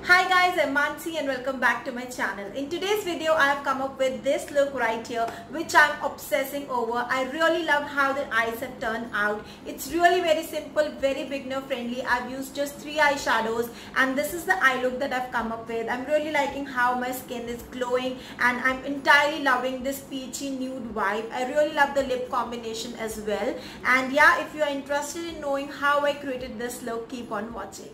Hi guys, I'm Mansi and welcome back to my channel. In today's video, I have come up with this look right here which I'm obsessing over. I really love how the eyes have turned out. It's really very simple, very beginner friendly. I've used just 3 eyeshadows and this is the eye look that I've come up with. I'm really liking how my skin is glowing and I'm entirely loving this peachy nude vibe. I really love the lip combination as well. And yeah, if you are interested in knowing how I created this look, keep on watching.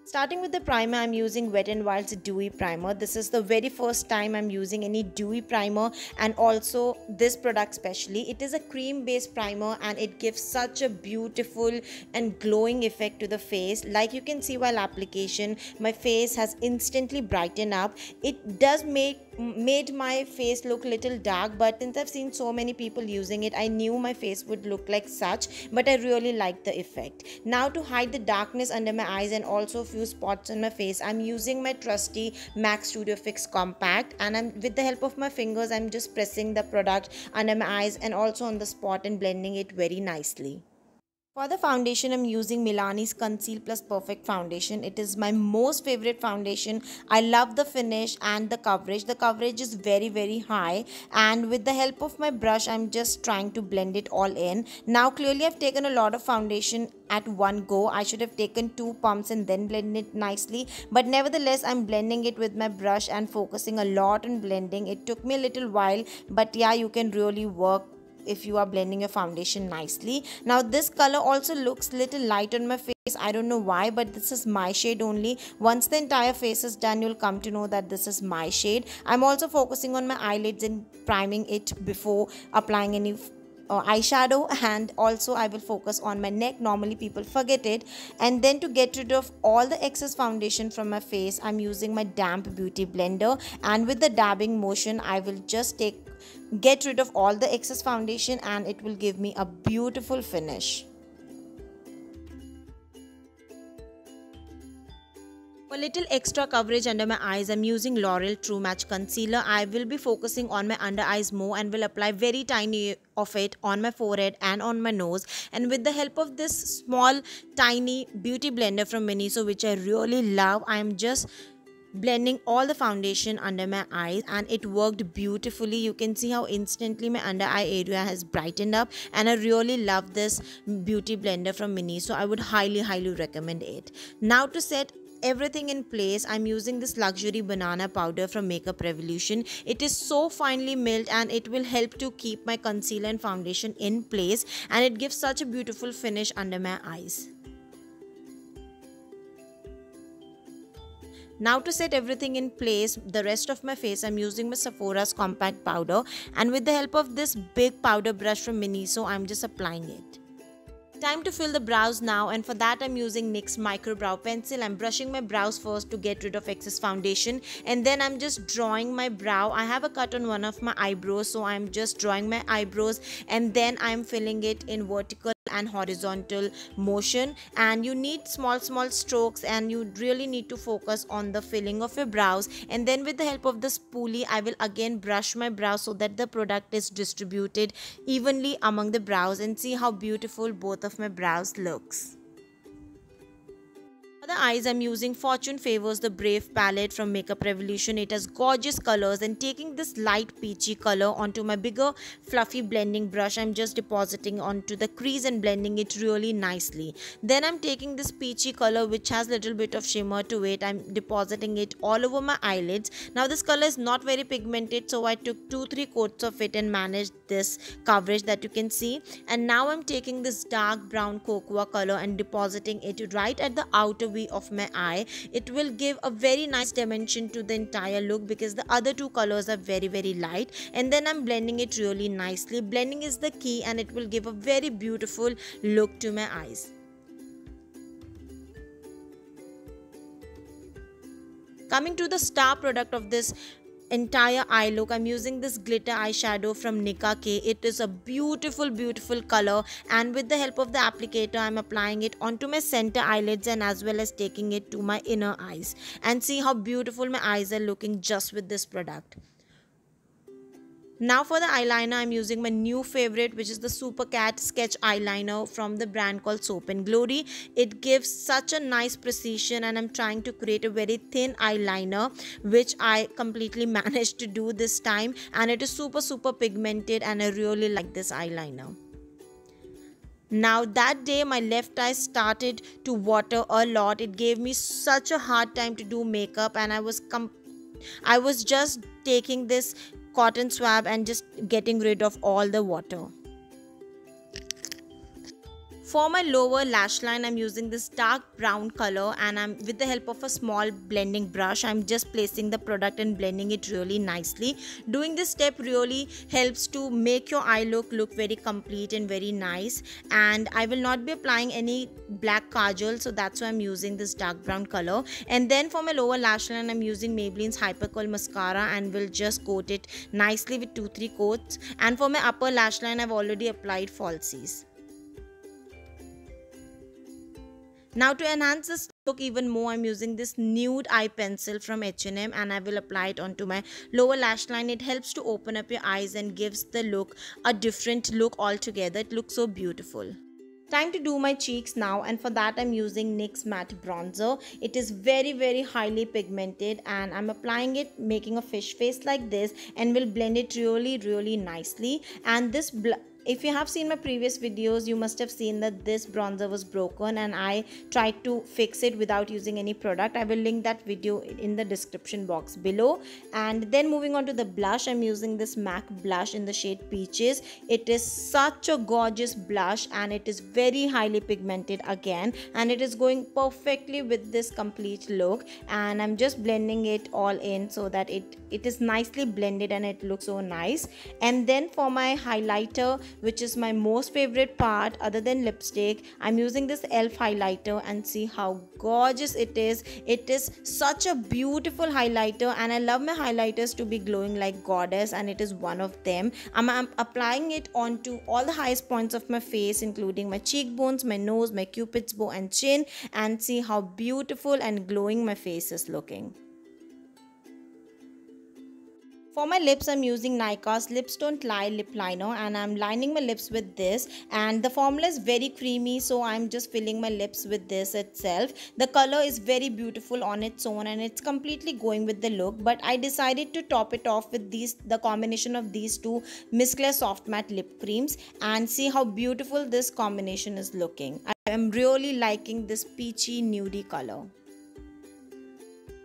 Starting with the primer, I'm using Wet n Wild's Dewy Primer. This is the very first time I'm using any dewy primer, and also this product specially. It is a cream based primer and it gives such a beautiful and glowing effect to the face. Like you can see while application, my face has instantly brightened up. It does made my face look little dark, but since I've seen so many people using it, I knew my face would look like such, but I really like the effect. Now to hide the darkness under my eyes and also a few spots on my face, I'm using my trusty MAC Studio Fix Compact, and with the help of my fingers I'm just pressing the product under my eyes and also on the spot and blending it very nicely. For the foundation, I'm using Milani's Conceal Plus Perfect Foundation. It is my most favorite foundation. I love the finish and the coverage. The coverage is very high, and with the help of my brush, I'm just trying to blend it all in. Now clearly I've taken a lot of foundation at one go. I should have taken 2 pumps and then blend it nicely, but nevertheless I'm blending it with my brush and focusing a lot on blending. It took me a little while, but yeah, you can really work if you are blending your foundation nicely. Now this color also looks little light on my face. I don't know why, but this is my shade only. Once the entire face is done, you'll come to know that this is my shade. I'm also focusing on my eyelids and priming it before applying any eyeshadow, and also I will focus on my neck. Get people forget it. And then to get rid of all the excess foundation from my face, I'm using my damp beauty blender, and with the dabbing motion I will just get rid of all the excess foundation and it will give me a beautiful finish. For little extra coverage under my eyes, I'm using L'Oreal True Match Concealer. I will be focusing on my under eyes more and will apply very tiny of it on my forehead and on my nose. And with the help of this small tiny beauty blender from Miniso, which I really love, I am just blending all the foundation under my eyes, and it worked beautifully. You can see how instantly my under eye area has brightened up, and I really love this beauty blender from Miniso. I would highly recommend it. Now to set everything in place, I'm using this luxury banana powder from Makeup Revolution. It is so finely milled and it will help to keep my concealer and foundation in place, and it gives such a beautiful finish under my eyes. Now to set everything in place, the rest of my face, I'm using my Sephora's compact powder, and with the help of this big powder brush from Miniso, I'm just applying it. Time to fill the brows now, and for that I'm using NYX Micro Brow Pencil. I'm brushing my brows first to get rid of excess foundation, and then I'm just drawing my brow. I have a cut on one of my eyebrows, so I'm just drawing my eyebrows and then I'm filling it in vertical and horizontal motion. And you need small strokes, and you really need to focus on the filling of your brows. And then with the help of the spoolie, I will again brush my brows so that the product is distributed evenly among the brows, and see how beautiful both of my brows looks. For the eyes, I'm using Fortune Favors the Brave palette from Makeup Revolution. It has gorgeous colors, and taking this light peachy color onto my bigger fluffy blending brush, I'm just depositing onto the crease and blending it really nicely. Then I'm taking this peachy color which has little bit of shimmer to it. I'm depositing it all over my eyelids. Now this color is not very pigmented, so I took 2-3 coats of it and managed this coverage that you can see. And now I'm taking this dark brown cocoa color and depositing it right at the outer of my eye. It will give a very nice dimension to the entire look because the other 2 colors are very light. And then I'm blending it really nicely. Blending is the key, and it will give a very beautiful look to my eyes. Coming to the star product of this entire eye look, I'm using this glitter eyeshadow from Nika K. It is a beautiful color, and with the help of the applicator, I'm applying it onto my center eyelids and as well as taking it to my inner eyes. And see how beautiful my eyes are looking just with this product. Now for the eyeliner, I'm using my new favorite, which is the Super Cat Sketch Eyeliner from the brand called Soap and Glory. It gives such a nice precision, and I'm trying to create a very thin eyeliner, which I completely managed to do this time, and it is super pigmented, and I really like this eyeliner. Now that day my left eye started to water a lot. It gave me such a hard time to do makeup, and I was just taking this cotton swab and just getting rid of all the water. For my lower lash line, I'm using this dark brown color, and I'm with the help of a small blending brush, I'm just placing the product and blending it really nicely. Doing this step really helps to make your eye look very complete and very nice. And I will not be applying any black kajal, so that's why I'm using this dark brown color. And then for my lower lash line, I'm using Maybelline's Hyper Curl mascara, and will just coat it nicely with 2-3 coats. And for my upper lash line, I've already applied falsies. Now to enhance this look even more, I'm using this nude eye pencil from H&M, and I will apply it onto my lower lash line. It helps to open up your eyes and gives the look a different look altogether. It looks so beautiful. Time to do my cheeks now, and for that I'm using NYX matte bronzer. It is very highly pigmented, and I'm applying it making a fish face like this, and will blend it really nicely. And this if you have seen my previous videos, you must have seen that this bronzer was broken, and I tried to fix it without using any product. I will link that video in the description box below. And then moving on to the blush, I'm using this MAC blush in the shade Peaches. It is such a gorgeous blush, and it is very highly pigmented again, and it is going perfectly with this complete look. And I'm just blending it all in so that it is nicely blended and it looks so nice. And then for my highlighter, which is my most favorite part other than lipstick, I'm using this e.l.f. highlighter, and see how gorgeous it is. It is such a beautiful highlighter, and I love my highlighters to be glowing like goddess, and it is one of them. I'm applying it onto all the highest points of my face, including my cheekbones, my nose, my cupid's bow and chin, and see how beautiful and glowing my face is looking. For my lips, I'm using Nykaa's Lips Don't Lie lip liner, and I'm lining my lips with this, and the formula is very creamy, so I'm just filling my lips with this itself. The color is very beautiful on its own, and it's completely going with the look, but I decided to top it off with the combination of these two Miss Claire Soft Matte lip creams, and see how beautiful this combination is looking. I am really liking this peachy nudie color.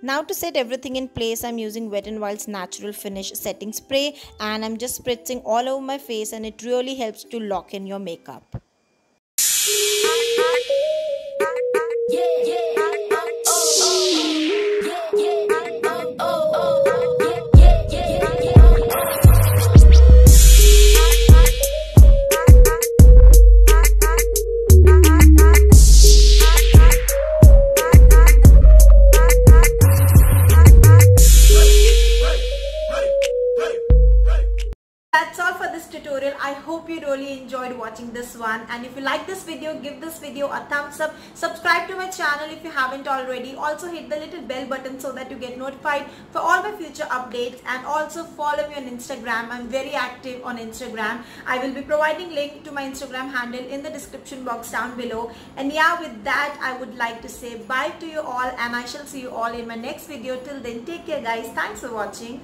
Now to set everything in place, I'm using Wet n Wild's Natural Finish Setting Spray, and I'm just spritzing all over my face, and it really helps to lock in your makeup. That's all for this tutorial. I hope you really enjoyed watching this one, and if you like this video, give this video a thumbs up. Subscribe to my channel if you haven't already. Also hit the little bell button so that you get notified for all my future updates, and also follow me on Instagram. I'm very active on Instagram. I will be providing link to my Instagram handle in the description box down below. And yeah, with that I would like to say bye to you all, and I shall see you all in my next video. Till then, take care guys. Thanks for watching.